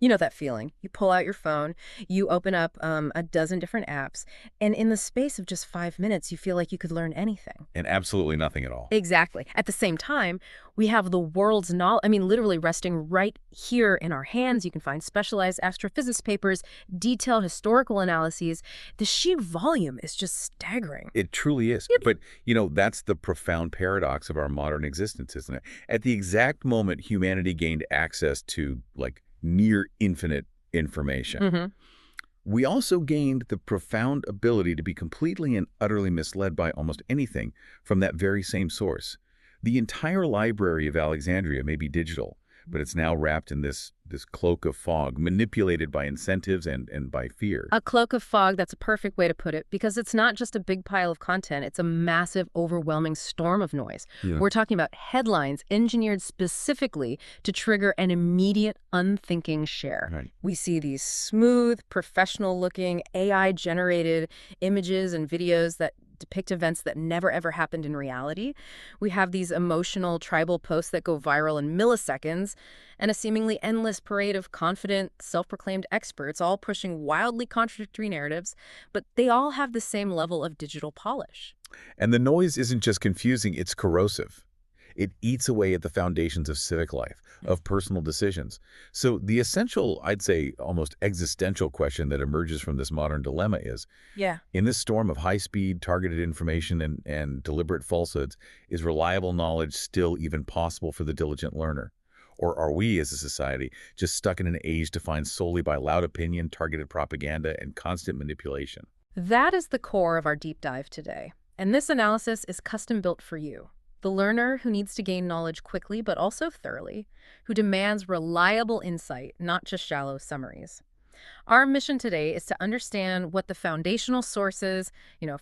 You know that feeling. You pull out your phone, you open up a dozen different apps, and in the space of just 5 minutes, you feel like you could learn anything. And absolutely nothing at all. Exactly. At the same time, we have the world's knowledge, I mean, literally resting right here in our hands. You can find specialized astrophysics papers, detailed historical analyses. The sheer volume is just staggering. It truly is. But, that's the profound paradox of our modern existence, isn't it? At the exact moment humanity gained access to, like, near infinite information, Mm-hmm. we also gained the profound ability to be completely and utterly misled by almost anything from that very same source. The entire library of Alexandria may be digital, but it's now wrapped in this cloak of fog, manipulated by incentives and by fear. A cloak of fog, that's a perfect way to put it, because it's not just a big pile of content, it's a massive, overwhelming storm of noise. Yeah. We're talking about headlines engineered specifically to trigger an immediate, unthinking share. Right. We see these smooth, professional-looking, AI-generated images and videos that depict events that never ever happened in reality. We have these emotional tribal posts that go viral in milliseconds, and a seemingly endless parade of confident, self-proclaimed experts all pushing wildly contradictory narratives, but they all have the same level of digital polish. And the noise isn't just confusing, it's corrosive. It eats away at the foundations of civic life, of personal decisions. So the essential, I'd say, almost existential question that emerges from this modern dilemma is, Yeah. in this storm of high-speed, targeted information and deliberate falsehoods, is reliable knowledge still even possible for the diligent learner? Or are we, as a society, just stuck in an age defined solely by loud opinion, targeted propaganda, and constant manipulation? That is the core of our deep dive today. And this analysis is custom built for you. The learner who needs to gain knowledge quickly but also thoroughly, who demands reliable insight, not just shallow summaries. Our mission today is to understand what the foundational sources,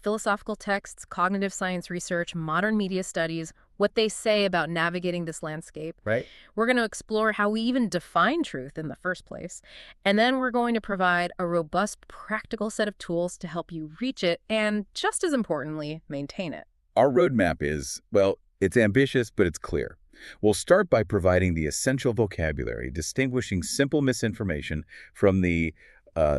philosophical texts, cognitive science research, modern media studies, what they say about navigating this landscape. Right. We're going to explore how we even define truth in the first place. And then we're going to provide a robust, practical set of tools to help you reach it and, just as importantly, maintain it. Our roadmap is, well, it's ambitious, but it's clear. We'll start by providing the essential vocabulary, distinguishing simple misinformation from the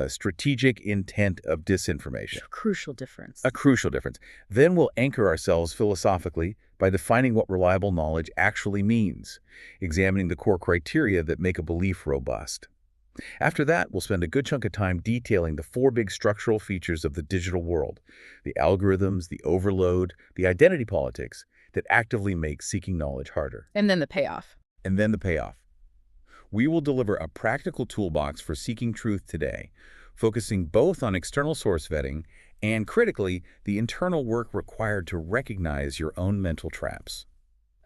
strategic intent of disinformation. Crucial difference. A crucial difference. Then we'll anchor ourselves philosophically by defining what reliable knowledge actually means, examining the core criteria that make a belief robust. After that, we'll spend a good chunk of time detailing the four big structural features of the digital world, the algorithms, the overload, the identity politics that actively make seeking knowledge harder. And then the payoff. And then the payoff. We will deliver a practical toolbox for seeking truth today, focusing both on external source vetting and, critically, the internal work required to recognize your own mental traps.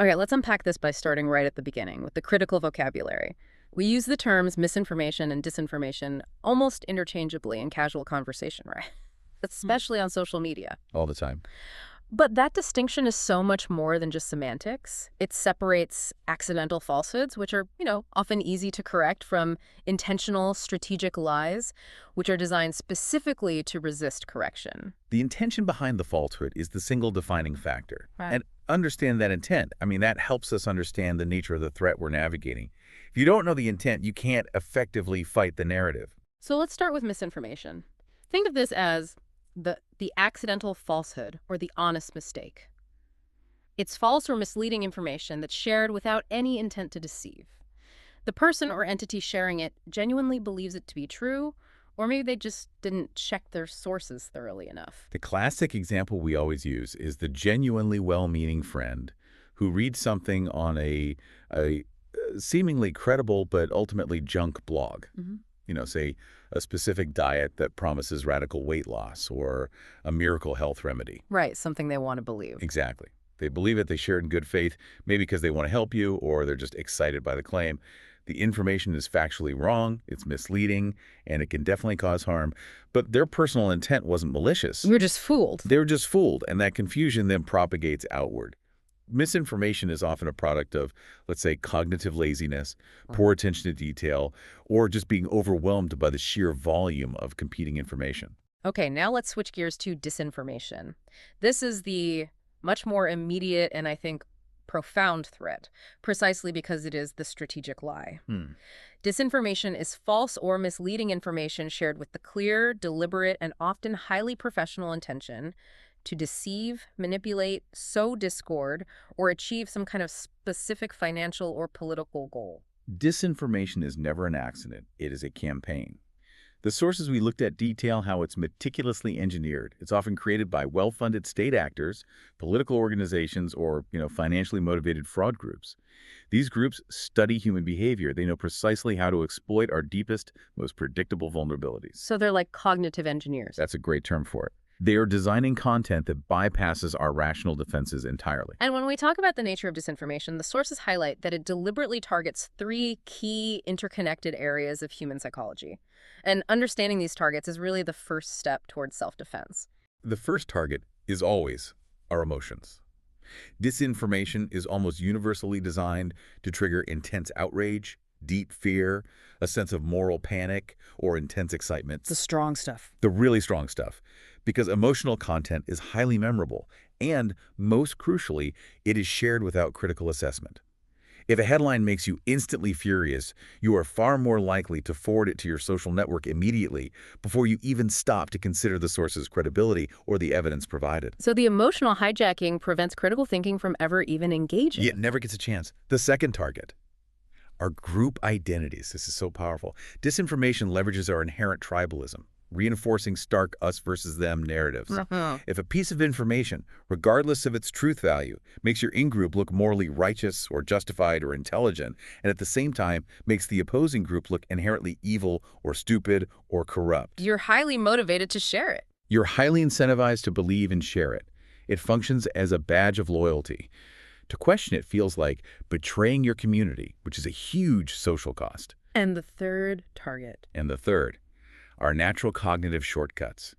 Okay, let's unpack this by starting right at the beginning with the critical vocabulary. We use the terms misinformation and disinformation almost interchangeably in casual conversation, right? Especially on social media. All the time. But that distinction is so much more than just semantics. It separates accidental falsehoods, which are, often easy to correct, from intentional, strategic lies, which are designed specifically to resist correction. The intention behind the falsehood is the single defining factor. Right. And understand that intent. That helps us understand the nature of the threat we're navigating. If you don't know the intent, you can't effectively fight the narrative. So let's start with misinformation. Think of this as the accidental falsehood or the honest mistake. It's false or misleading information that's shared without any intent to deceive. The person or entity sharing it genuinely believes it to be true, or maybe they just didn't check their sources thoroughly enough. The classic example we always use is the genuinely well-meaning friend who reads something on a seemingly credible but ultimately junk blog. Mm-hmm. Say a specific diet that promises radical weight loss or a miracle health remedy. Right, something they want to believe. Exactly. They believe it, they share it in good faith, maybe because they want to help you or they're just excited by the claim. The information is factually wrong, it's misleading, and it can definitely cause harm. But their personal intent wasn't malicious. You're just fooled. They were just fooled, and that confusion then propagates outward. Misinformation is often a product of, let's say, cognitive laziness, poor attention to detail, or just being overwhelmed by the sheer volume of competing information. Okay, now let's switch gears to disinformation. This is the much more immediate and, I think, profound threat, precisely because it is the strategic lie. Hmm. Disinformation is false or misleading information shared with the clear, deliberate, and often highly professional intention to deceive, manipulate, sow discord, or achieve some kind of specific financial or political goal. Disinformation is never an accident. It is a campaign. The sources we looked at detail how it's meticulously engineered. It's often created by well-funded state actors, political organizations, or, financially motivated fraud groups. These groups study human behavior. They know precisely how to exploit our deepest, most predictable vulnerabilities. So they're like cognitive engineers. That's a great term for it. They are designing content that bypasses our rational defenses entirely. And when we talk about the nature of disinformation, the sources highlight that it deliberately targets three key interconnected areas of human psychology. And understanding these targets is really the first step towards self-defense. The first target is always our emotions. Disinformation is almost universally designed to trigger intense outrage, deep fear, a sense of moral panic, or intense excitement. The strong stuff. The really strong stuff. Because emotional content is highly memorable, and, most crucially, it is shared without critical assessment. If a headline makes you instantly furious, you are far more likely to forward it to your social network immediately before you even stop to consider the source's credibility or the evidence provided. So the emotional hijacking prevents critical thinking from ever even engaging. It never gets a chance. The second target are group identities. This is so powerful. Disinformation leverages our inherent tribalism, reinforcing stark us versus them narratives. If a piece of information, regardless of its truth value, makes your in-group look morally righteous or justified or intelligent, and at the same time makes the opposing group look inherently evil or stupid or corrupt, You're highly motivated to share it. you're highly incentivized to believe and share it. It functions as a badge of loyalty. To question it feels like betraying your community, which is a huge social cost. And the third target. And the third, our natural cognitive shortcuts.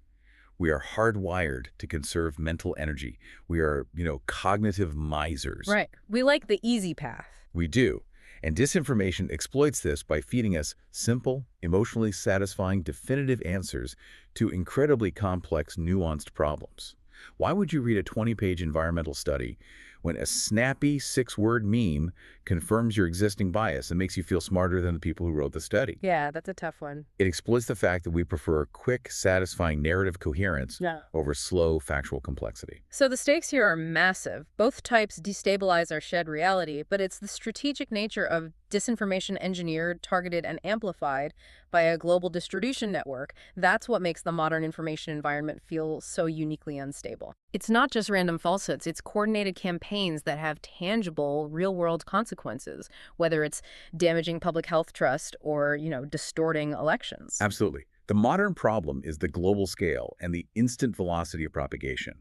We are hardwired to conserve mental energy. We are, cognitive misers. Right. We like the easy path. We do. And disinformation exploits this by feeding us simple, emotionally satisfying, definitive answers to incredibly complex, nuanced problems. Why would you read a 20-page environmental study when a snappy 6-word meme confirms your existing bias and makes you feel smarter than the people who wrote the study? Yeah, that's a tough one. It exploits the fact that we prefer quick, satisfying narrative coherence over slow, factual complexity. So the stakes here are massive. Both types destabilize our shared reality, but it's the strategic nature of disinformation engineered, targeted, and amplified by a global distribution network. That's what makes the modern information environment feel so uniquely unstable. It's not just random falsehoods, it's coordinated campaigns that have tangible, real-world consequences, whether it's damaging public health trust or, distorting elections. Absolutely. The modern problem is the global scale and the instant velocity of propagation.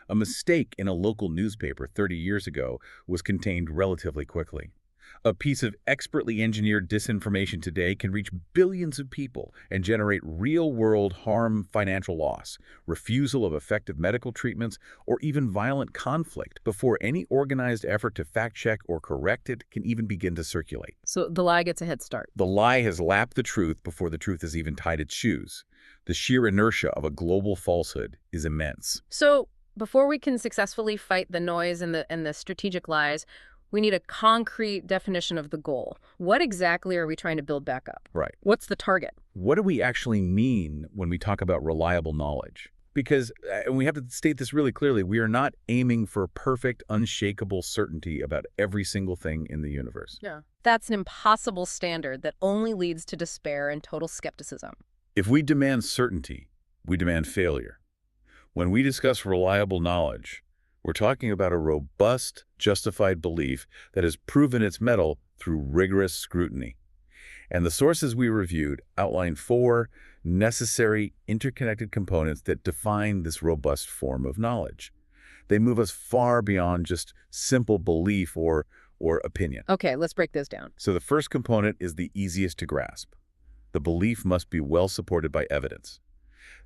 A mistake in a local newspaper 30 years ago was contained relatively quickly. A piece of expertly engineered disinformation today can reach billions of people and generate real-world harm, financial loss, refusal of effective medical treatments, or even violent conflict before any organized effort to fact-check or correct it can even begin to circulate. So the lie gets a head start. The lie has lapped the truth before the truth has even tied its shoes. The sheer inertia of a global falsehood is immense. So before we can successfully fight the noise and the strategic lies, we need a concrete definition of the goal. What exactly are we trying to build back up? Right. What's the target? What do we actually mean when we talk about reliable knowledge? Because, and we have to state this really clearly, we are not aiming for perfect, unshakable certainty about every single thing in the universe. Yeah. That's an impossible standard that only leads to despair and total skepticism. If we demand certainty, we demand failure. When we discuss reliable knowledge, we're talking about a robust, justified belief that has proven its mettle through rigorous scrutiny. And the sources we reviewed outline 4 necessary, interconnected components that define this robust form of knowledge. They move us far beyond just simple belief or opinion. Okay, let's break this down. So the first component is the easiest to grasp. The belief must be well supported by evidence.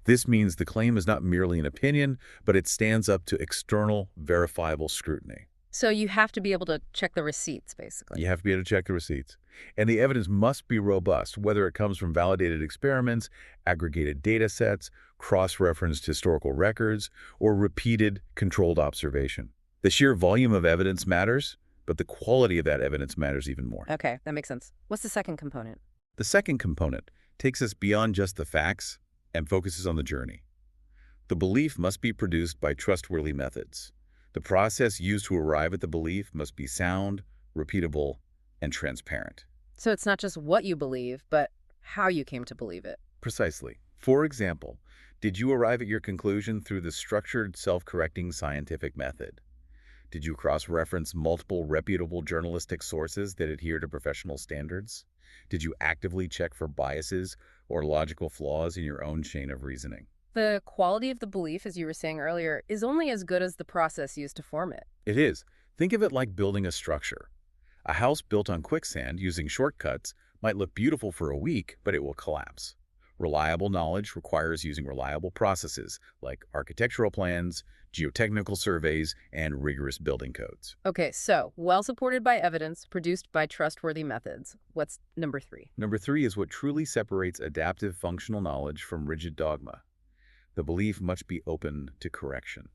This means the claim is not merely an opinion, but it stands up to external, verifiable scrutiny. So you have to be able to check the receipts, basically. You have to be able to check the receipts. And the evidence must be robust, whether it comes from validated experiments, aggregated data sets, cross-referenced historical records, or repeated, controlled observation. The sheer volume of evidence matters, but the quality of that evidence matters even more. Okay, that makes sense. What's the second component? The second component takes us beyond just the facts and focuses on the journey. The belief must be produced by trustworthy methods. The process used to arrive at the belief must be sound, repeatable, and transparent. So it's not just what you believe, but how you came to believe it. Precisely. For example, did you arrive at your conclusion through the structured, self-correcting scientific method? Did you cross-reference multiple reputable journalistic sources that adhere to professional standards? Did you actively check for biases or logical flaws in your own chain of reasoning? The quality of the belief, as you were saying earlier, is only as good as the process used to form it. It is. Think of it like building a structure. A house built on quicksand using shortcuts might look beautiful for a week, but it will collapse. Reliable knowledge requires using reliable processes like architectural plans, geotechnical surveys, and rigorous building codes. Okay, so well supported by evidence, produced by trustworthy methods. What's number 3? Number 3 is what truly separates adaptive functional knowledge from rigid dogma. The belief must be open to correction.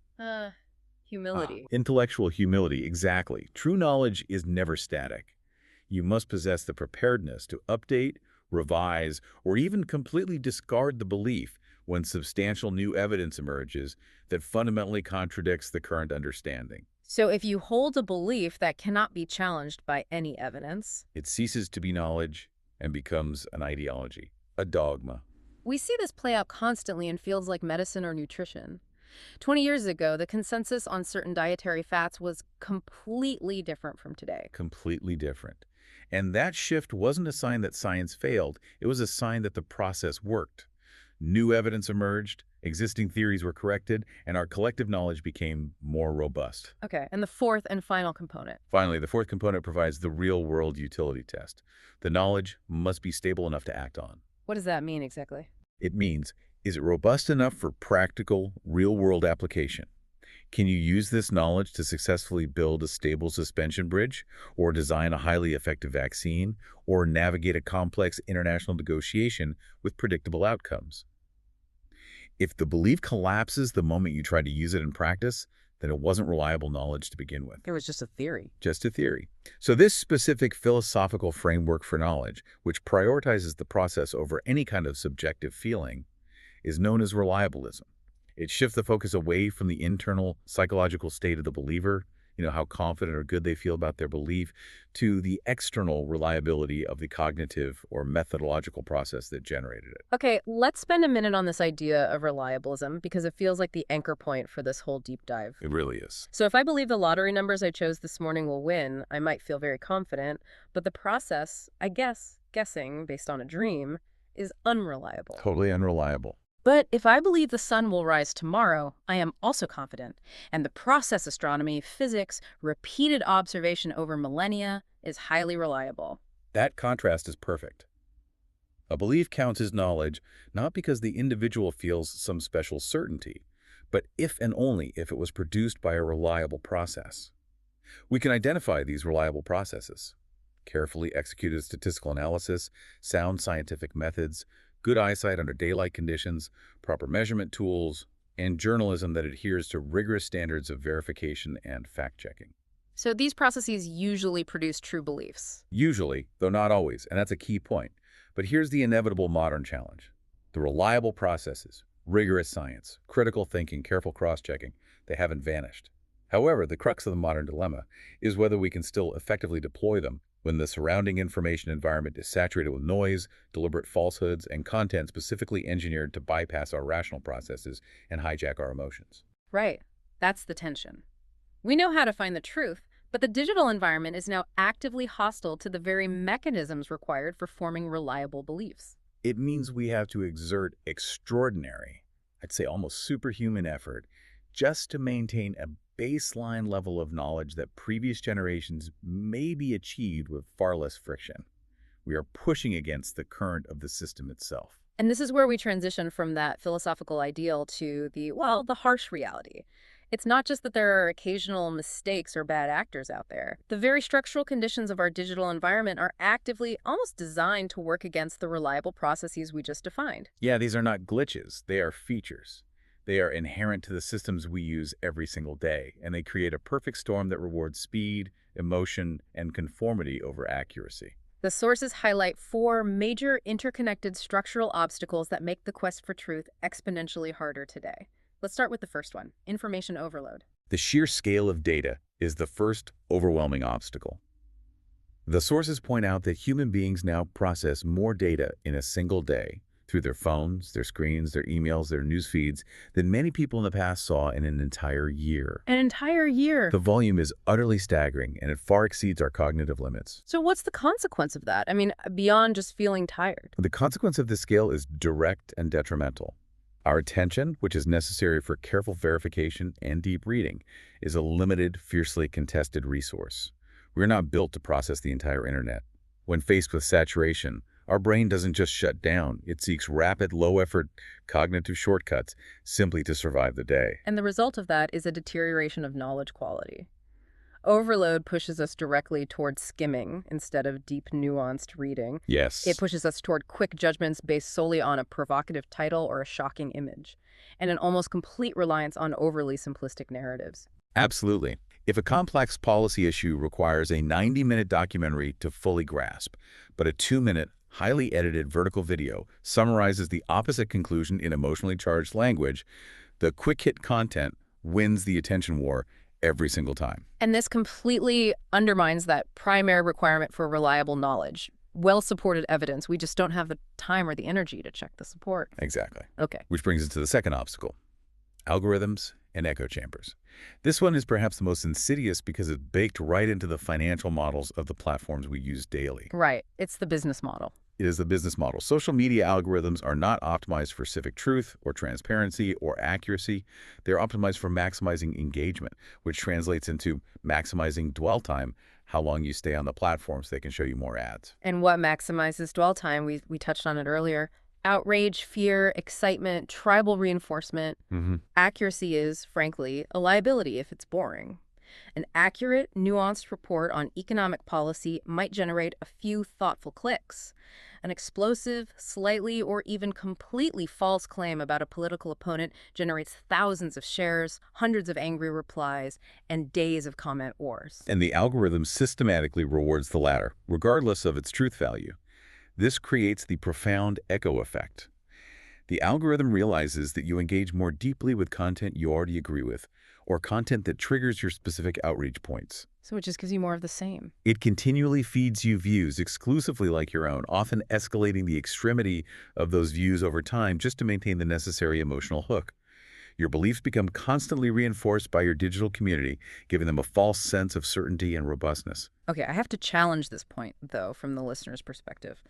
Humility. Intellectual humility, exactly. True knowledge is never static. You must possess the preparedness to update, revise, or even completely discard the belief when substantial new evidence emerges that fundamentally contradicts the current understanding. So if you hold a belief that cannot be challenged by any evidence, It ceases to be knowledge and becomes an ideology, a dogma. we see this play out constantly in fields like medicine or nutrition. 20 years ago, the consensus on certain dietary fats was completely different from today. Completely different. And that shift wasn't a sign that science failed. It was a sign that the process worked. New evidence emerged, existing theories were corrected, and our collective knowledge became more robust. Okay, and the fourth and final component. Finally, the fourth component provides the real-world utility test. The knowledge must be stable enough to act on. What does that mean exactly? It means, is it robust enough for practical, real-world application? Can you use this knowledge to successfully build a stable suspension bridge, or design a highly effective vaccine, or navigate a complex international negotiation with predictable outcomes? If the belief collapses the moment you try to use it in practice, then it wasn't reliable knowledge to begin with. It was just a theory. Just a theory. So this specific philosophical framework for knowledge, which prioritizes the process over any kind of subjective feeling, is known as reliabilism. It shifts the focus away from the internal psychological state of the believer, how confident or good they feel about their belief, to the external reliability of the cognitive or methodological process that generated it. Okay, let's spend a minute on this idea of reliabilism because it feels like the anchor point for this whole deep dive. It really is. So if I believe the lottery numbers I chose this morning will win, I might feel very confident, but the process, I guess, guessing based on a dream, is unreliable. Totally unreliable. But if I believe the sun will rise tomorrow, I am also confident. And the process astronomy, physics, repeated observation over millennia is highly reliable. That contrast is perfect. A belief counts as knowledge not because the individual feels some special certainty, but if and only if it was produced by a reliable process. We can identify these reliable processes: carefully executed statistical analysis, sound scientific methods, good eyesight under daylight conditions, proper measurement tools, and journalism that adheres to rigorous standards of verification and fact-checking. So these processes usually produce true beliefs. Usually, though not always, and that's a key point. But here's the inevitable modern challenge. The reliable processes, rigorous science, critical thinking, careful cross-checking, they haven't vanished. However, the crux of the modern dilemma is whether we can still effectively deploy them when the surrounding information environment is saturated with noise, deliberate falsehoods, and content specifically engineered to bypass our rational processes and hijack our emotions. Right. That's the tension. We know how to find the truth, but the digital environment is now actively hostile to the very mechanisms required for forming reliable beliefs. It means we have to exert extraordinary, I'd say almost superhuman effort, just to maintain a baseline level of knowledge that previous generations maybe achieved with far less friction. We are pushing against the current of the system itself. And this is where we transition from that philosophical ideal to the harsh reality. It's not just that there are occasional mistakes or bad actors out there. The very structural conditions of our digital environment are actively, almost designed to work against the reliable processes we just defined. Yeah, these are not glitches, they are features. They are inherent to the systems we use every single day, and they create a perfect storm that rewards speed, emotion, and conformity over accuracy. The sources highlight four major interconnected structural obstacles that make the quest for truth exponentially harder today. Let's start with the first one, information overload. The sheer scale of data is the first overwhelming obstacle. The sources point out that human beings now process more data in a single day through their phones, their screens, their emails, their news feeds than many people in the past saw in an entire year. An entire year. The volume is utterly staggering, and it far exceeds our cognitive limits. So what's the consequence of that? I mean, beyond just feeling tired. The consequence of this scale is direct and detrimental. Our attention, which is necessary for careful verification and deep reading, is a limited, fiercely contested resource. We're not built to process the entire internet. When faced with saturation, our brain doesn't just shut down. It seeks rapid, low-effort cognitive shortcuts simply to survive the day. And the result of that is a deterioration of knowledge quality. Overload pushes us directly toward skimming instead of deep, nuanced reading. Yes. It pushes us toward quick judgments based solely on a provocative title or a shocking image, and an almost complete reliance on overly simplistic narratives. Absolutely. If a complex policy issue requires a 90-minute documentary to fully grasp, but a 2-minute, highly edited vertical video summarizes the opposite conclusion in emotionally charged language, the quick-hit content wins the attention war every single time. And this completely undermines that primary requirement for reliable knowledge. Well-supported evidence. We just don't have the time or the energy to check the support. Exactly. Okay. Which brings us to the second obstacle, algorithms and echo chambers. This one is perhaps the most insidious because it's baked right into the financial models of the platforms we use daily. Right. It's the business model. It is the business model. Social media algorithms are not optimized for civic truth or transparency or accuracy. They're optimized for maximizing engagement, which translates into maximizing dwell time, how long you stay on the platform so they can show you more ads. And what maximizes dwell time? We touched on it earlier. Outrage, fear, excitement, tribal reinforcement. Accuracy is, frankly, a liability if it's boring. An accurate, nuanced report on economic policy might generate a few thoughtful clicks. An explosive, slightly or even completely false claim about a political opponent generates thousands of shares, hundreds of angry replies, and days of comment wars. And the algorithm systematically rewards the latter, regardless of its truth value. This creates the profound echo effect. The algorithm realizes that you engage more deeply with content you already agree with, or content that triggers your specific outreach points. So it just gives you more of the same. It continually feeds you views exclusively like your own, often escalating the extremity of those views over time just to maintain the necessary emotional hook. Your beliefs become constantly reinforced by your digital community, giving them a false sense of certainty and robustness. Okay, I have to challenge this point, though, from the listener's perspective.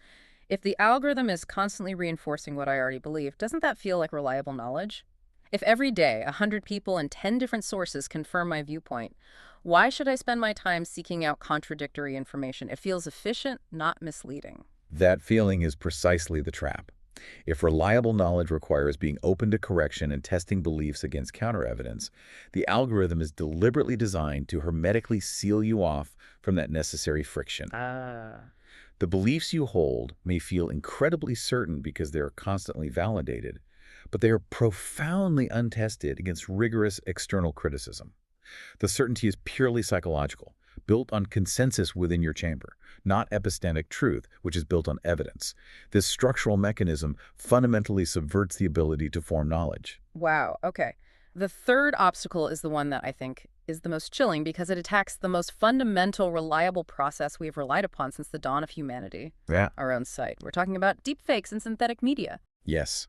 If the algorithm is constantly reinforcing what I already believe, doesn't that feel like reliable knowledge? If every day 100 people and 10 different sources confirm my viewpoint, why should I spend my time seeking out contradictory information? It feels efficient, not misleading. That feeling is precisely the trap. If reliable knowledge requires being open to correction and testing beliefs against counter-evidence, the algorithm is deliberately designed to hermetically seal you off from that necessary friction. The beliefs you hold may feel incredibly certain because they are constantly validated, but they are profoundly untested against rigorous external criticism. The certainty is purely psychological, built on consensus within your chamber, not epistemic truth, which is built on evidence. This structural mechanism fundamentally subverts the ability to form knowledge. Wow, okay. The third obstacle is the one that I think is the most chilling because it attacks the most fundamental, reliable process we have relied upon since the dawn of humanity. Yeah. Our own sight. We're talking about deepfakes and synthetic media. Yes.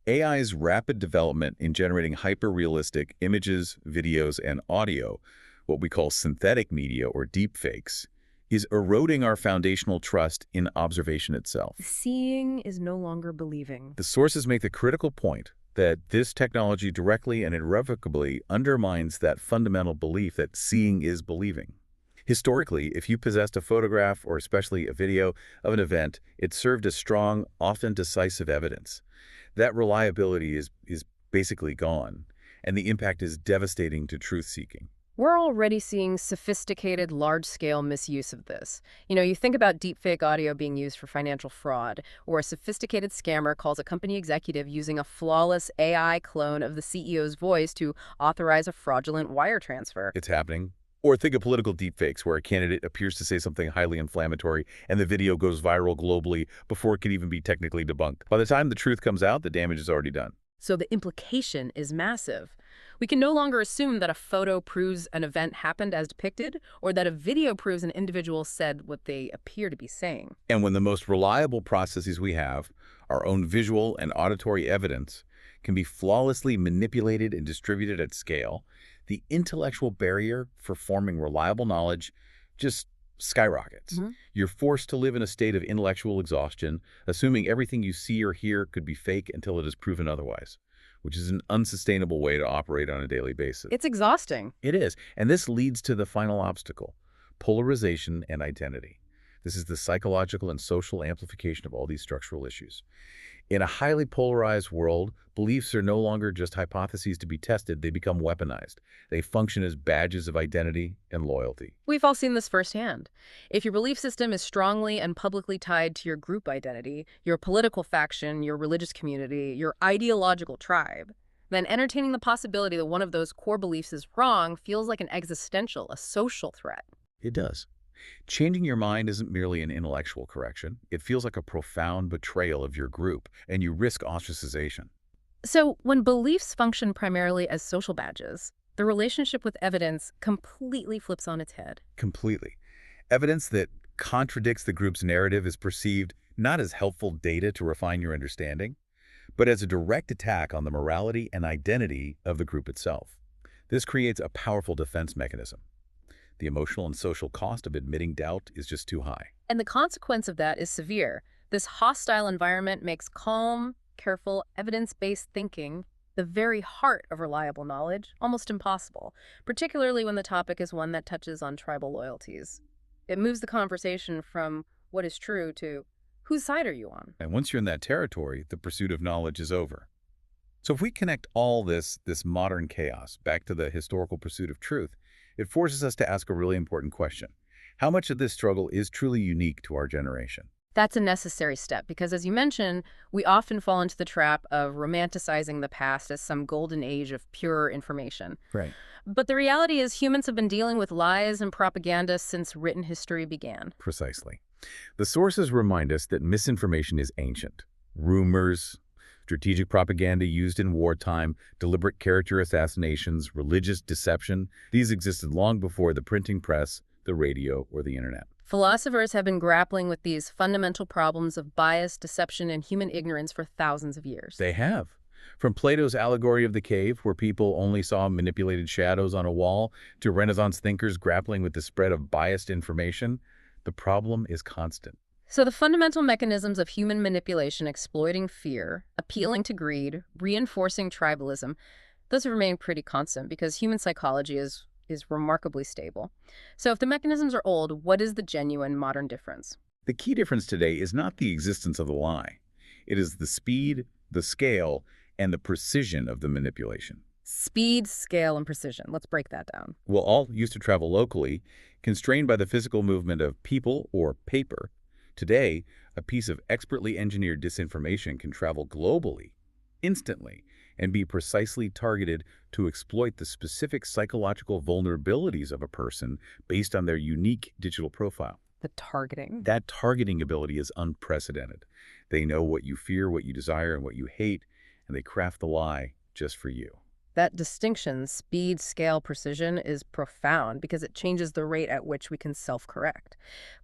AI's rapid development in generating hyper-realistic images, videos, and audio, what we call synthetic media or deepfakes, is eroding our foundational trust in observation itself. Seeing is no longer believing. The sources make the critical point that this technology directly and irrevocably undermines that fundamental belief that seeing is believing. Historically, if you possessed a photograph or especially a video of an event, it served as strong, often decisive evidence. That reliability is basically gone, and the impact is devastating to truth-seeking. We're already seeing sophisticated, large-scale misuse of this. You think about deepfake audio being used for financial fraud, or a sophisticated scammer calls a company executive using a flawless AI clone of the CEO's voice to authorize a fraudulent wire transfer. It's happening. Or think of political deepfakes, where a candidate appears to say something highly inflammatory and the video goes viral globally before it can even be technically debunked. By the time the truth comes out, the damage is already done. So the implication is massive. We can no longer assume that a photo proves an event happened as depicted, or that a video proves an individual said what they appear to be saying. And when the most reliable processes we have, our own visual and auditory evidence, can be flawlessly manipulated and distributed at scale, the intellectual barrier for forming reliable knowledge just skyrockets. You're forced to live in a state of intellectual exhaustion, assuming everything you see or hear could be fake until it is proven otherwise, which is an unsustainable way to operate on a daily basis. It's exhausting. It is, and this leads to the final obstacle: polarization and identity. This is the psychological and social amplification of all these structural issues. In a highly polarized world, beliefs are no longer just hypotheses to be tested, they become weaponized. They function as badges of identity and loyalty. We've all seen this firsthand. If your belief system is strongly and publicly tied to your group identity, your political faction, your religious community, your ideological tribe, then entertaining the possibility that one of those core beliefs is wrong feels like an existential, a social threat. It does. Changing your mind isn't merely an intellectual correction. It feels like a profound betrayal of your group, and you risk ostracization. So when beliefs function primarily as social badges, the relationship with evidence completely flips on its head. Completely. Evidence that contradicts the group's narrative is perceived not as helpful data to refine your understanding, but as a direct attack on the morality and identity of the group itself. This creates a powerful defense mechanism. The emotional and social cost of admitting doubt is just too high. And the consequence of that is severe. This hostile environment makes calm, careful, evidence-based thinking, the very heart of reliable knowledge, almost impossible, particularly when the topic is one that touches on tribal loyalties. It moves the conversation from what is true to whose side are you on? And once you're in that territory, the pursuit of knowledge is over. So if we connect all this modern chaos back to the historical pursuit of truth, it forces us to ask a really important question. How much of this struggle is truly unique to our generation? That's a necessary step because, as you mentioned, we often fall into the trap of romanticizing the past as some golden age of pure information. Right. But the reality is humans have been dealing with lies and propaganda since written history began. Precisely. The sources remind us that misinformation is ancient. Rumors, strategic propaganda used in wartime, deliberate character assassinations, religious deception, these existed long before the printing press, the radio, or the internet. Philosophers have been grappling with these fundamental problems of bias, deception, and human ignorance for thousands of years. They have. From Plato's allegory of the cave, where people only saw manipulated shadows on a wall, to Renaissance thinkers grappling with the spread of biased information, the problem is constant. So the fundamental mechanisms of human manipulation, exploiting fear, appealing to greed, reinforcing tribalism, those remain pretty constant because human psychology is remarkably stable. So if the mechanisms are old, what is the genuine modern difference? The key difference today is not the existence of the lie. It is the speed, the scale, and the precision of the manipulation. Speed, scale, and precision. Let's break that down. Well, all used to travel locally, constrained by the physical movement of people or paper. Today, a piece of expertly engineered disinformation can travel globally, instantly, and be precisely targeted to exploit the specific psychological vulnerabilities of a person based on their unique digital profile. The targeting. That targeting ability is unprecedented. They know what you fear, what you desire, and what you hate, and they craft the lie just for you. That distinction, speed, scale, precision, is profound because it changes the rate at which we can self-correct.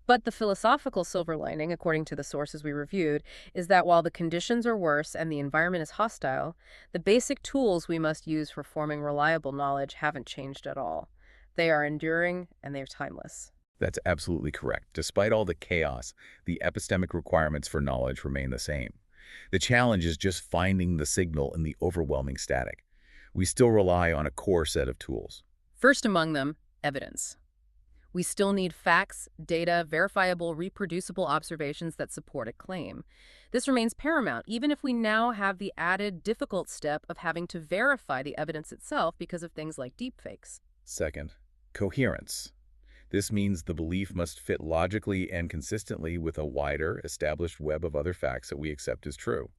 But the philosophical silver lining, according to the sources we reviewed, is that while the conditions are worse and the environment is hostile, the basic tools we must use for forming reliable knowledge haven't changed at all. They are enduring and they're timeless. That's absolutely correct. Despite all the chaos, the epistemic requirements for knowledge remain the same. The challenge is just finding the signal in the overwhelming static. We still rely on a core set of tools. First among them, evidence. We still need facts, data, verifiable, reproducible observations that support a claim. This remains paramount, even if we now have the added difficult step of having to verify the evidence itself because of things like deepfakes. Second, Coherence. This means the belief must fit logically and consistently with a wider, established web of other facts that we accept as true.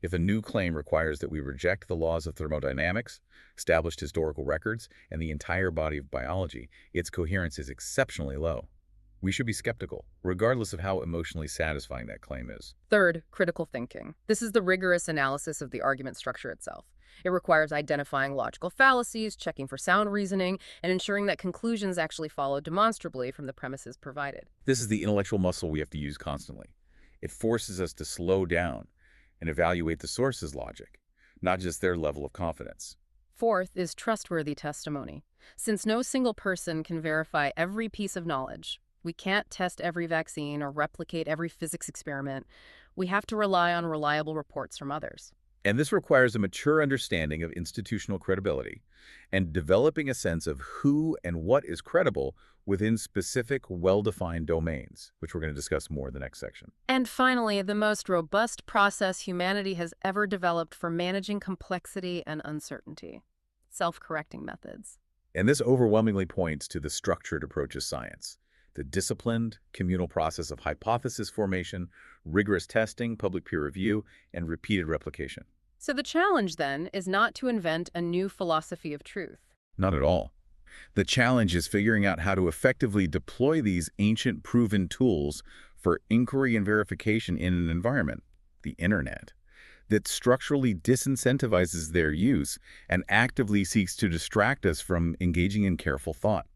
If a new claim requires that we reject the laws of thermodynamics, established historical records, and the entire body of biology, its coherence is exceptionally low. We should be skeptical, regardless of how emotionally satisfying that claim is. Third, critical thinking. This is the rigorous analysis of the argument structure itself. It requires identifying logical fallacies, checking for sound reasoning, and ensuring that conclusions actually follow demonstrably from the premises provided. This is the intellectual muscle we have to use constantly. It forces us to slow down and evaluate the source's logic, not just their level of confidence. Fourth is trustworthy testimony. Since no single person can verify every piece of knowledge, we can't test every vaccine or replicate every physics experiment. We have to rely on reliable reports from others. And this requires a mature understanding of institutional credibility and developing a sense of who and what is credible within specific, well-defined domains, which we're going to discuss more in the next section. And finally, the most robust process humanity has ever developed for managing complexity and uncertainty: self-correcting methods. And this overwhelmingly points to the structured approach of science, the disciplined, communal process of hypothesis formation, rigorous testing, public peer review, and repeated replication. So the challenge, then, is not to invent a new philosophy of truth. Not at all. The challenge is figuring out how to effectively deploy these ancient proven tools for inquiry and verification in an environment, the internet, that structurally disincentivizes their use and actively seeks to distract us from engaging in careful thought.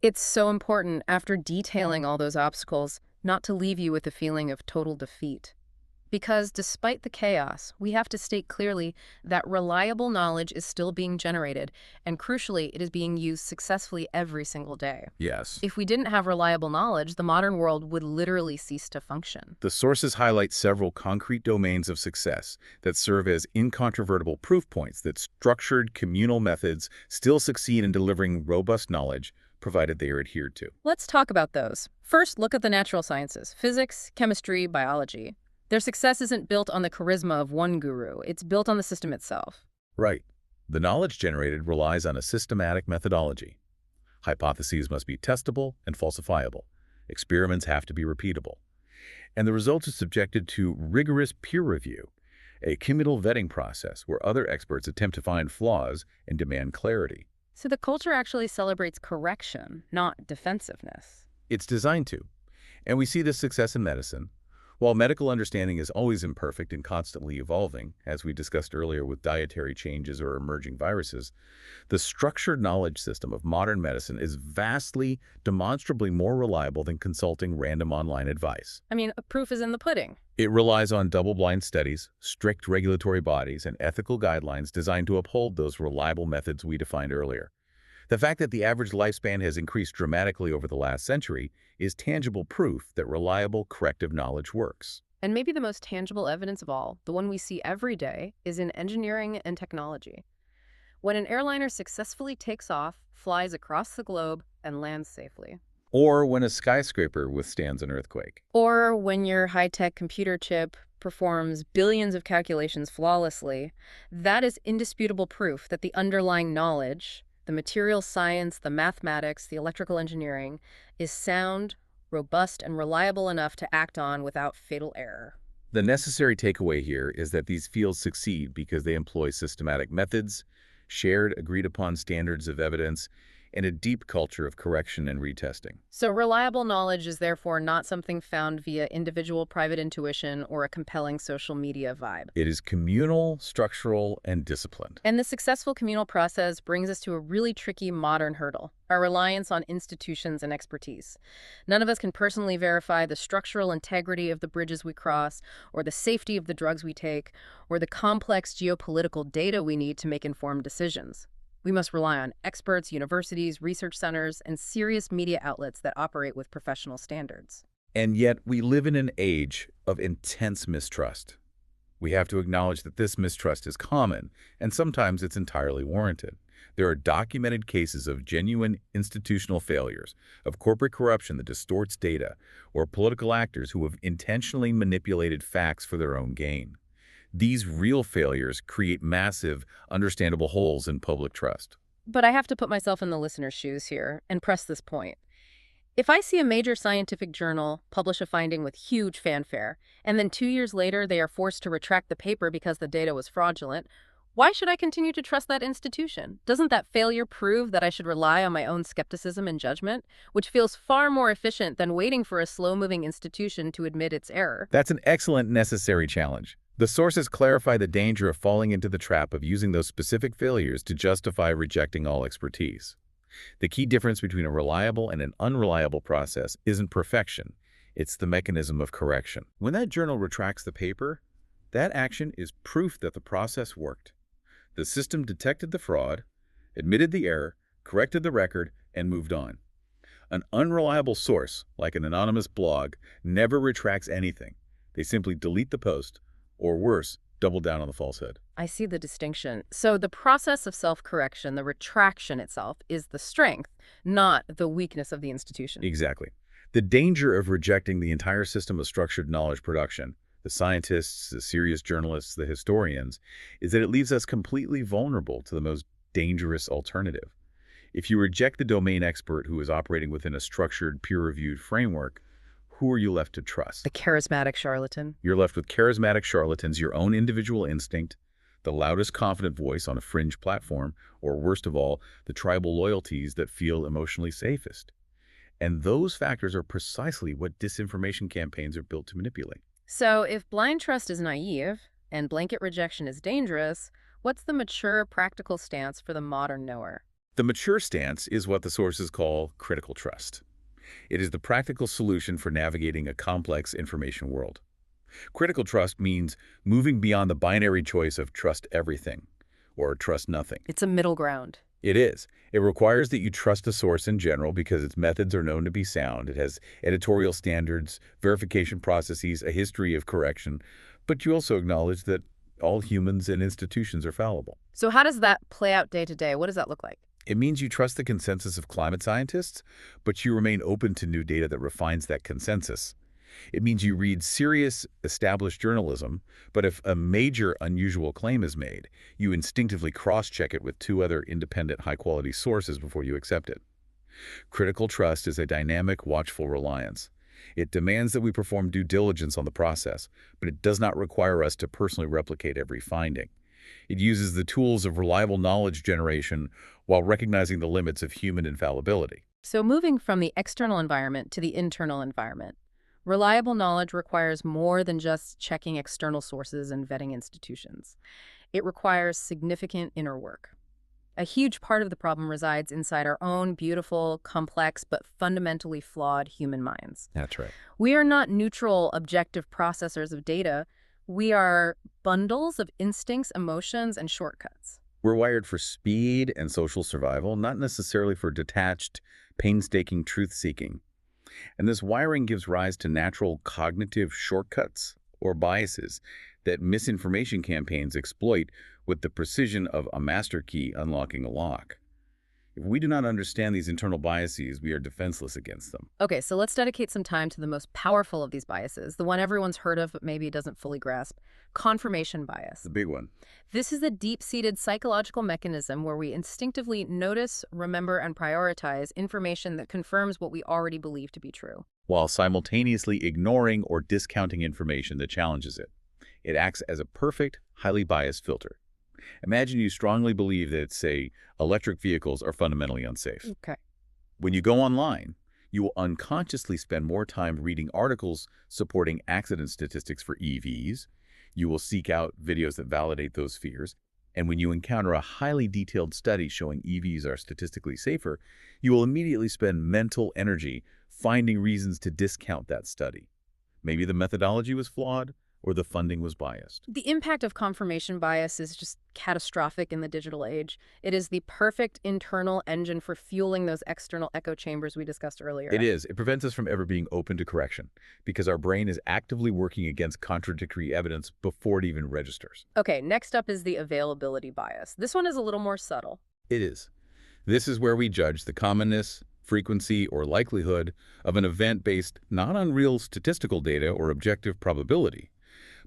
It's so important, after detailing all those obstacles, not to leave you with a feeling of total defeat. Because despite the chaos, we have to state clearly that reliable knowledge is still being generated, and crucially, it is being used successfully every single day. Yes. If we didn't have reliable knowledge, the modern world would literally cease to function. The sources highlight several concrete domains of success that serve as incontrovertible proof points that structured communal methods still succeed in delivering robust knowledge, provided they are adhered to. Let's talk about those. First, look at the natural sciences: physics, chemistry, biology. Their success isn't built on the charisma of one guru. It's built on the system itself. Right. The knowledge generated relies on a systematic methodology. Hypotheses must be testable and falsifiable. Experiments have to be repeatable. And the results are subjected to rigorous peer review, a communal vetting process where other experts attempt to find flaws and demand clarity. So the culture actually celebrates correction, not defensiveness. It's designed to. And we see this success in medicine. While medical understanding is always imperfect and constantly evolving, as we discussed earlier with dietary changes or emerging viruses, the structured knowledge system of modern medicine is vastly, demonstrably more reliable than consulting random online advice. I mean, proof is in the pudding. It relies on double-blind studies, strict regulatory bodies, and ethical guidelines designed to uphold those reliable methods we defined earlier. The fact that the average lifespan has increased dramatically over the last century is tangible proof that reliable, corrective knowledge works. And maybe the most tangible evidence of all, the one we see every day, is in engineering and technology. When an airliner successfully takes off, flies across the globe, and lands safely. Or when a skyscraper withstands an earthquake. Or when your high-tech computer chip performs billions of calculations flawlessly, that is indisputable proof that the underlying knowledge, the material science, the mathematics, the electrical engineering, is sound, robust, and reliable enough to act on without fatal error. The necessary takeaway here is that these fields succeed because they employ systematic methods, shared, agreed-upon standards of evidence, and a deep culture of correction and retesting. So reliable knowledge is therefore not something found via individual private intuition or a compelling social media vibe. It is communal, structural, and disciplined. And the successful communal process brings us to a really tricky modern hurdle: our reliance on institutions and expertise. None of us can personally verify the structural integrity of the bridges we cross, or the safety of the drugs we take, or the complex geopolitical data we need to make informed decisions. We must rely on experts, universities, research centers, and serious media outlets that operate with professional standards. And yet, we live in an age of intense mistrust. We have to acknowledge that this mistrust is common, and sometimes it's entirely warranted. There are documented cases of genuine institutional failures, of corporate corruption that distorts data, or political actors who have intentionally manipulated facts for their own gain. These real failures create massive, understandable holes in public trust. But I have to put myself in the listener's shoes here and press this point. If I see a major scientific journal publish a finding with huge fanfare, and then 2 years later they are forced to retract the paper because the data was fraudulent, why should I continue to trust that institution? Doesn't that failure prove that I should rely on my own skepticism and judgment, which feels far more efficient than waiting for a slow-moving institution to admit its error? That's an excellent necessary challenge. The sources clarify the danger of falling into the trap of using those specific failures to justify rejecting all expertise. The key difference between a reliable and an unreliable process isn't perfection, it's the mechanism of correction. When that journal retracts the paper, that action is proof that the process worked. The system detected the fraud, admitted the error, corrected the record, and moved on. An unreliable source, like an anonymous blog, never retracts anything. They simply delete the post, or worse, double down on the falsehood. I see the distinction. So the process of self-correction, the retraction itself, is the strength, not the weakness of the institution. Exactly. The danger of rejecting the entire system of structured knowledge production, the scientists, the serious journalists, the historians, is that it leaves us completely vulnerable to the most dangerous alternative. If you reject the domain expert who is operating within a structured, peer-reviewed framework, who are you left to trust? The charismatic charlatan. You're left with charismatic charlatans, your own individual instinct, the loudest confident voice on a fringe platform, or worst of all, the tribal loyalties that feel emotionally safest. And those factors are precisely what disinformation campaigns are built to manipulate. So if blind trust is naive and blanket rejection is dangerous, what's the mature, practical stance for the modern knower? The mature stance is what the sources call critical trust. It is the practical solution for navigating a complex information world. Critical trust means moving beyond the binary choice of trust everything or trust nothing. It's a middle ground. It is. It requires that you trust a source in general because its methods are known to be sound. It has editorial standards, verification processes, a history of correction. But you also acknowledge that all humans and institutions are fallible. So how does that play out day to day? What does that look like? It means you trust the consensus of climate scientists, but you remain open to new data that refines that consensus. It means you read serious, established journalism, but if a major, unusual claim is made, you instinctively cross-check it with two other independent, high-quality sources before you accept it. Critical trust is a dynamic, watchful reliance. It demands that we perform due diligence on the process, but it does not require us to personally replicate every finding. It uses the tools of reliable knowledge generation while recognizing the limits of human infallibility. So moving from the external environment to the internal environment, reliable knowledge requires more than just checking external sources and vetting institutions. It requires significant inner work. A huge part of the problem resides inside our own beautiful, complex, but fundamentally flawed human minds. That's right. We are not neutral, objective processors of data. We are bundles of instincts, emotions, and shortcuts. We're wired for speed and social survival, not necessarily for detached, painstaking truth-seeking. And this wiring gives rise to natural cognitive shortcuts or biases that misinformation campaigns exploit with the precision of a master key unlocking a lock. If we do not understand these internal biases, we are defenseless against them. Okay, so let's dedicate some time to the most powerful of these biases, the one everyone's heard of but maybe doesn't fully grasp, confirmation bias. The big one. This is a deep-seated psychological mechanism where we instinctively notice, remember, and prioritize information that confirms what we already believe to be true. While simultaneously ignoring or discounting information that challenges it. It acts as a perfect, highly biased filter. Imagine you strongly believe that, say, electric vehicles are fundamentally unsafe. Okay. When you go online, you will unconsciously spend more time reading articles supporting accident statistics for EVs. You will seek out videos that validate those fears. And when you encounter a highly detailed study showing EVs are statistically safer, you will immediately spend mental energy finding reasons to discount that study. Maybe the methodology was flawed, or the funding was biased. The impact of confirmation bias is just catastrophic in the digital age. It is the perfect internal engine for fueling those external echo chambers we discussed earlier. It is. It prevents us from ever being open to correction because our brain is actively working against contradictory evidence before it even registers. Okay, next up is the availability bias. This one is a little more subtle. It is. This is where we judge the commonness, frequency, or likelihood of an event based not on real statistical data or objective probability,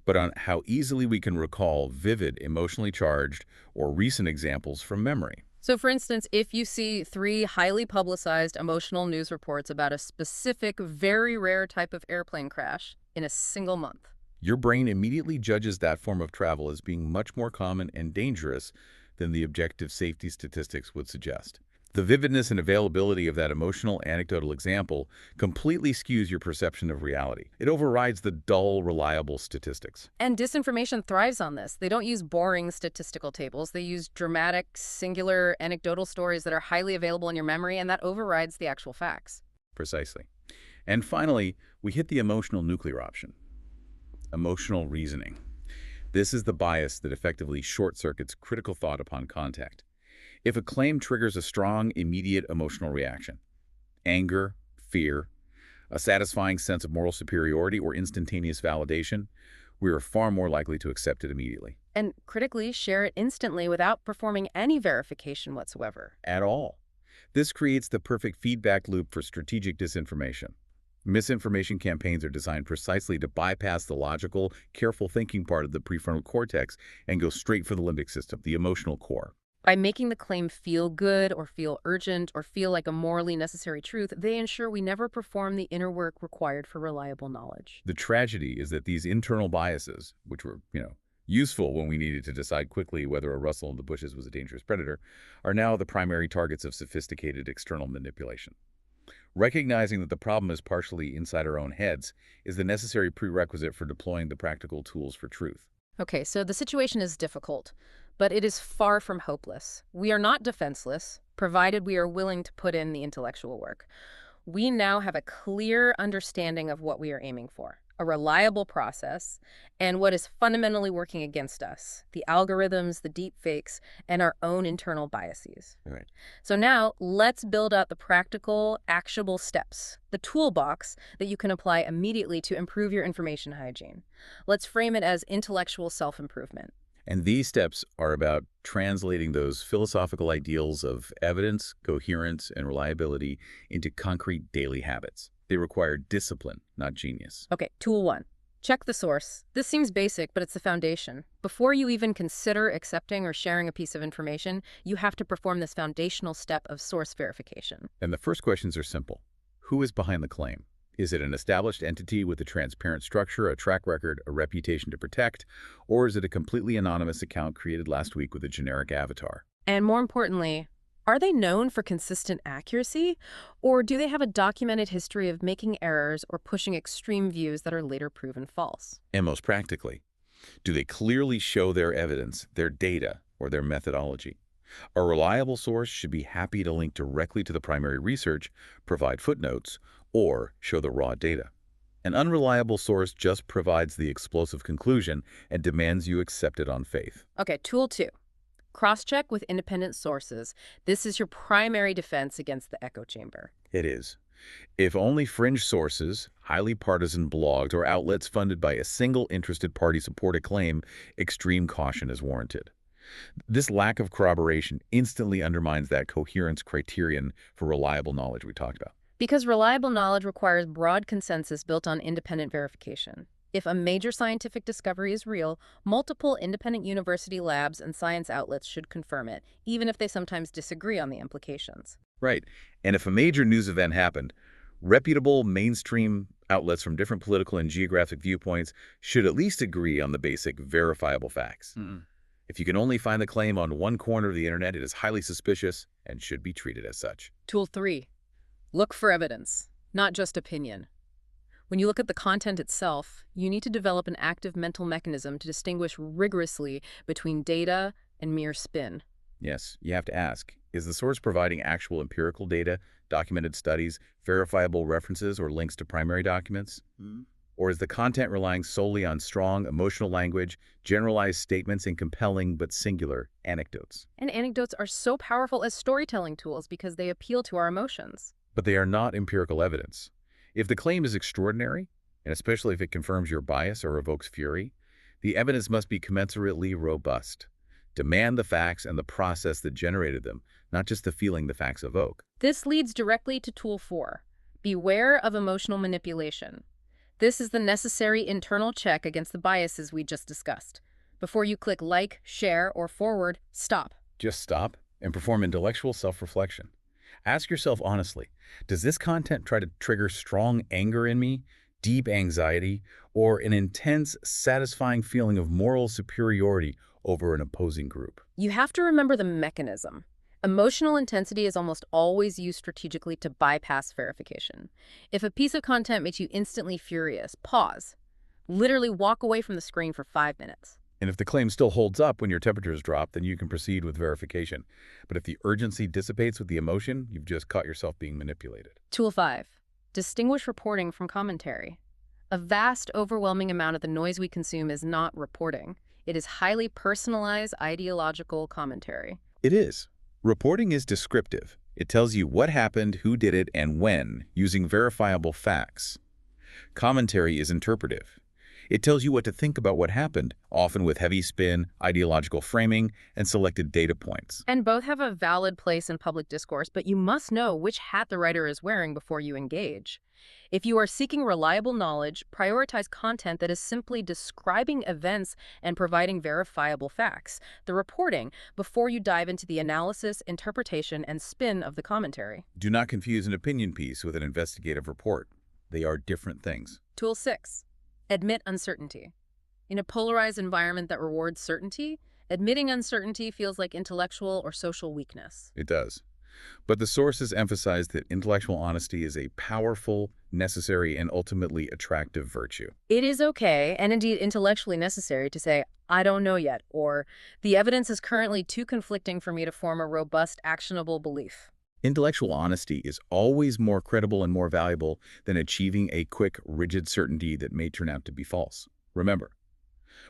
but on how easily we can recall vivid, emotionally charged, or recent examples from memory. So, for instance, if you see three highly publicized emotional news reports about a specific, very rare type of airplane crash in a single month. Your brain immediately judges that form of travel as being much more common and dangerous than the objective safety statistics would suggest. The vividness and availability of that emotional anecdotal example completely skews your perception of reality. It overrides the dull, reliable statistics. And disinformation thrives on this. They don't use boring statistical tables. They use dramatic, singular, anecdotal stories that are highly available in your memory, and that overrides the actual facts. Precisely. And finally, we hit the emotional nuclear option. Emotional reasoning. This is the bias that effectively short-circuits critical thought upon contact. If a claim triggers a strong, immediate emotional reaction, anger, fear, a satisfying sense of moral superiority, or instantaneous validation, we are far more likely to accept it immediately. And critically, share it instantly without performing any verification whatsoever. At all. This creates the perfect feedback loop for strategic disinformation. Misinformation campaigns are designed precisely to bypass the logical, careful thinking part of the prefrontal cortex and go straight for the limbic system, the emotional core. By making the claim feel good or feel urgent or feel like a morally necessary truth, they ensure we never perform the inner work required for reliable knowledge. The tragedy is that these internal biases, which were, useful when we needed to decide quickly whether a rustle in the bushes was a dangerous predator, are now the primary targets of sophisticated external manipulation. Recognizing that the problem is partially inside our own heads is the necessary prerequisite for deploying the practical tools for truth. Okay, so the situation is difficult, but it is far from hopeless. We are not defenseless, provided we are willing to put in the intellectual work. We now have a clear understanding of what we are aiming for, a reliable process, and what is fundamentally working against us, the algorithms, the deepfakes, and our own internal biases. Right. So now let's build out the practical, actionable steps, the toolbox that you can apply immediately to improve your information hygiene. Let's frame it as intellectual self-improvement. And these steps are about translating those philosophical ideals of evidence, coherence, and reliability into concrete daily habits. They require discipline, not genius. Okay, tool one. Check the source. This seems basic, but it's the foundation. Before you even consider accepting or sharing a piece of information, you have to perform this foundational step of source verification. And the first questions are simple. Who is behind the claim? Is it an established entity with a transparent structure, a track record, a reputation to protect, or is it a completely anonymous account created last week with a generic avatar? And more importantly, are they known for consistent accuracy, or do they have a documented history of making errors or pushing extreme views that are later proven false? And most practically, do they clearly show their evidence, their data, or their methodology? A reliable source should be happy to link directly to the primary research, provide footnotes, or show the raw data. An unreliable source just provides the explosive conclusion and demands you accept it on faith. Okay, tool two. Cross-check with independent sources. This is your primary defense against the echo chamber. It is. If only fringe sources, highly partisan blogs, or outlets funded by a single interested party support a claim, extreme caution is warranted. This lack of corroboration instantly undermines that coherence criterion for reliable knowledge we talked about. Because reliable knowledge requires broad consensus built on independent verification. If a major scientific discovery is real, multiple independent university labs and science outlets should confirm it, even if they sometimes disagree on the implications. Right. And if a major news event happened, reputable mainstream outlets from different political and geographic viewpoints should at least agree on the basic verifiable facts. If you can only find the claim on one corner of the internet, it is highly suspicious and should be treated as such. Tool 3. Look for evidence, not just opinion. When you look at the content itself, you need to develop an active mental mechanism to distinguish rigorously between data and mere spin. Yes, you have to ask, is the source providing actual empirical data, documented studies, verifiable references, or links to primary documents? Or is the content relying solely on strong emotional language, generalized statements, and compelling but singular anecdotes? And anecdotes are so powerful as storytelling tools because they appeal to our emotions. But they are not empirical evidence. If the claim is extraordinary, and especially if it confirms your bias or evokes fury, the evidence must be commensurately robust. Demand the facts and the process that generated them, not just the feeling the facts evoke. This leads directly to tool 4. Beware of emotional manipulation. This is the necessary internal check against the biases we just discussed. Before you click like, share, or forward, stop. Just stop And perform intellectual self-reflection. Ask yourself honestly, does this content try to trigger strong anger in me, deep anxiety, or an intense, satisfying feeling of moral superiority over an opposing group? You have to remember the mechanism. Emotional intensity is almost always used strategically to bypass verification. If a piece of content makes you instantly furious, pause. Literally walk away from the screen for 5 minutes. And if the claim still holds up when your temperatures drop, then you can proceed with verification. But if the urgency dissipates with the emotion, you've just caught yourself being manipulated. Tool 5. Distinguish reporting from commentary. A vast, overwhelming amount of the noise we consume is not reporting. It is highly personalized ideological commentary. It is. Reporting is descriptive. It tells you what happened, who did it, and when, using verifiable facts. Commentary is interpretive. It tells you what to think about what happened, often with heavy spin, ideological framing, and selected data points. And both have a valid place in public discourse, but you must know which hat the writer is wearing before you engage. If you are seeking reliable knowledge, prioritize content that is simply describing events and providing verifiable facts, the reporting, before you dive into the analysis, interpretation, and spin of the commentary. Do not confuse an opinion piece with an investigative report. They are different things. Tool 6. Admit uncertainty. In a polarized environment that rewards certainty, admitting uncertainty feels like intellectual or social weakness. It does. But the sources emphasize that intellectual honesty is a powerful, necessary, and ultimately attractive virtue. It is okay, and indeed intellectually necessary, to say, I don't know yet, or the evidence is currently too conflicting for me to form a robust, actionable belief. Intellectual honesty is always more credible and more valuable than achieving a quick, rigid certainty that may turn out to be false. Remember,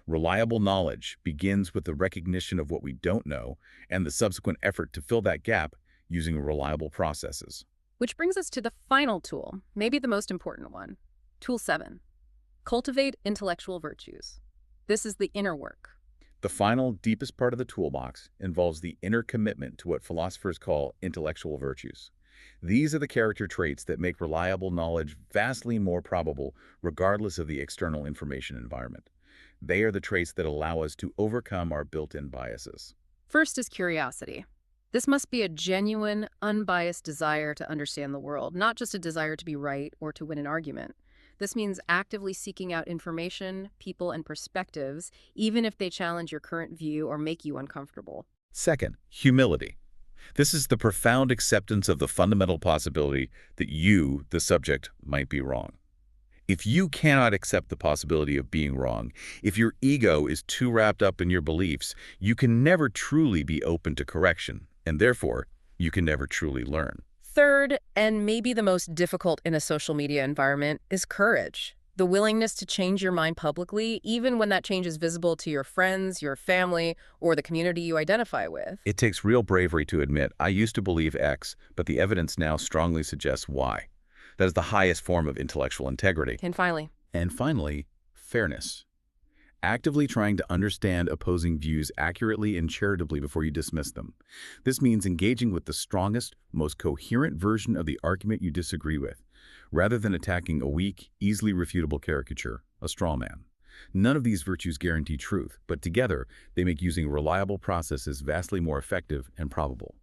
reliable knowledge begins with the recognition of what we don't know and the subsequent effort to fill that gap using reliable processes. Which brings us to the final tool, maybe the most important one. Tool 7. Cultivate intellectual virtues. This is the inner work. The final, deepest part of the toolbox involves the inner commitment to what philosophers call intellectual virtues. These are the character traits that make reliable knowledge vastly more probable regardless of the external information environment. They are the traits that allow us to overcome our built-in biases. First is curiosity. This must be a genuine, unbiased desire to understand the world, not just a desire to be right or to win an argument. This means actively seeking out information, people, and perspectives, even if they challenge your current view or make you uncomfortable. Second, humility. This is the profound acceptance of the fundamental possibility that you, the subject, might be wrong. If you cannot accept the possibility of being wrong, if your ego is too wrapped up in your beliefs, you can never truly be open to correction, and therefore, you can never truly learn. Third, and maybe the most difficult in a social media environment, is courage. The willingness to change your mind publicly, even when that change is visible to your friends, your family, or the community you identify with. It takes real bravery to admit, I used to believe X, but the evidence now strongly suggests Y. That is the highest form of intellectual integrity. And finally, fairness. Actively trying to understand opposing views accurately and charitably before you dismiss them. This means engaging with the strongest, most coherent version of the argument you disagree with, rather than attacking a weak, easily refutable caricature, a straw man. None of these virtues guarantee truth, but together they make using reliable processes vastly more effective and probable.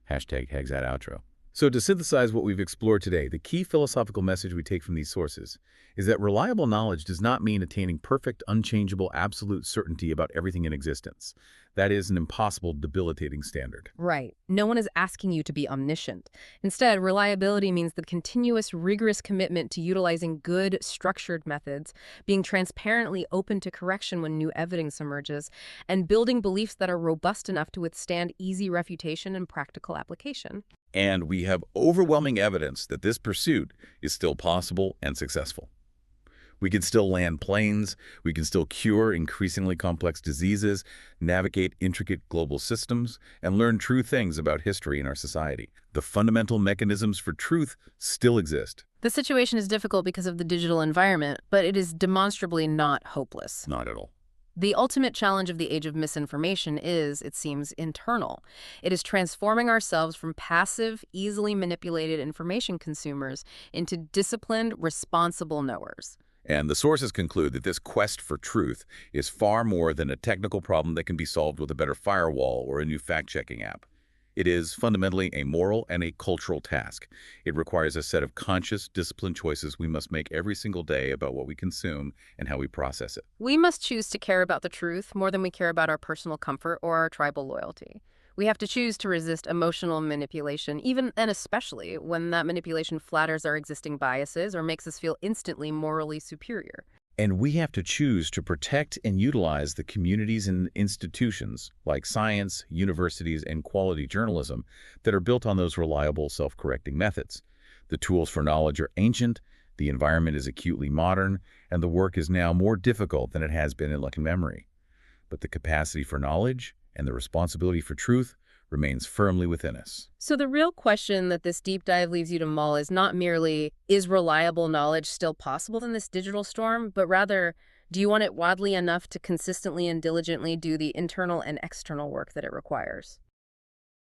#HexAdOutro. So to synthesize what we've explored today, the key philosophical message we take from these sources is that reliable knowledge does not mean attaining perfect, unchangeable, absolute certainty about everything in existence. That is an impossible, debilitating standard. right. No one is asking you to be omniscient. Instead, reliability means the continuous, rigorous commitment to utilizing good, structured methods, being transparently open to correction when new evidence emerges, and building beliefs that are robust enough to withstand easy refutation and practical application. And we have overwhelming evidence that this pursuit is still possible and successful. We can still land planes, we can still cure increasingly complex diseases, navigate intricate global systems, and learn true things about history in our society. The fundamental mechanisms for truth still exist. The situation is difficult because of the digital environment, but it is demonstrably not hopeless. Not at all. The ultimate challenge of the age of misinformation is, it seems, internal. It is transforming ourselves from passive, easily manipulated information consumers into disciplined, responsible knowers. And the sources conclude that this quest for truth is far more than a technical problem that can be solved with a better firewall or a new fact-checking app. It is fundamentally a moral and a cultural task. It requires a set of conscious, disciplined choices we must make every single day about what we consume and how we process it. We must choose to care about the truth more than we care about our personal comfort or our tribal loyalty. We have to choose to resist emotional manipulation, even and especially when that manipulation flatters our existing biases or makes us feel instantly morally superior. And we have to choose to protect and utilize the communities and institutions like science, universities, and quality journalism that are built on those reliable, self-correcting methods. The tools for knowledge are ancient, the environment is acutely modern, and the work is now more difficult than it has been in luckin memory. But the capacity for knowledge and the responsibility for truth remains firmly within us. So the real question that this deep dive leaves you to mull is not merely, is reliable knowledge still possible in this digital storm, but rather, do you want it widely enough to consistently and diligently do the internal and external work that it requires?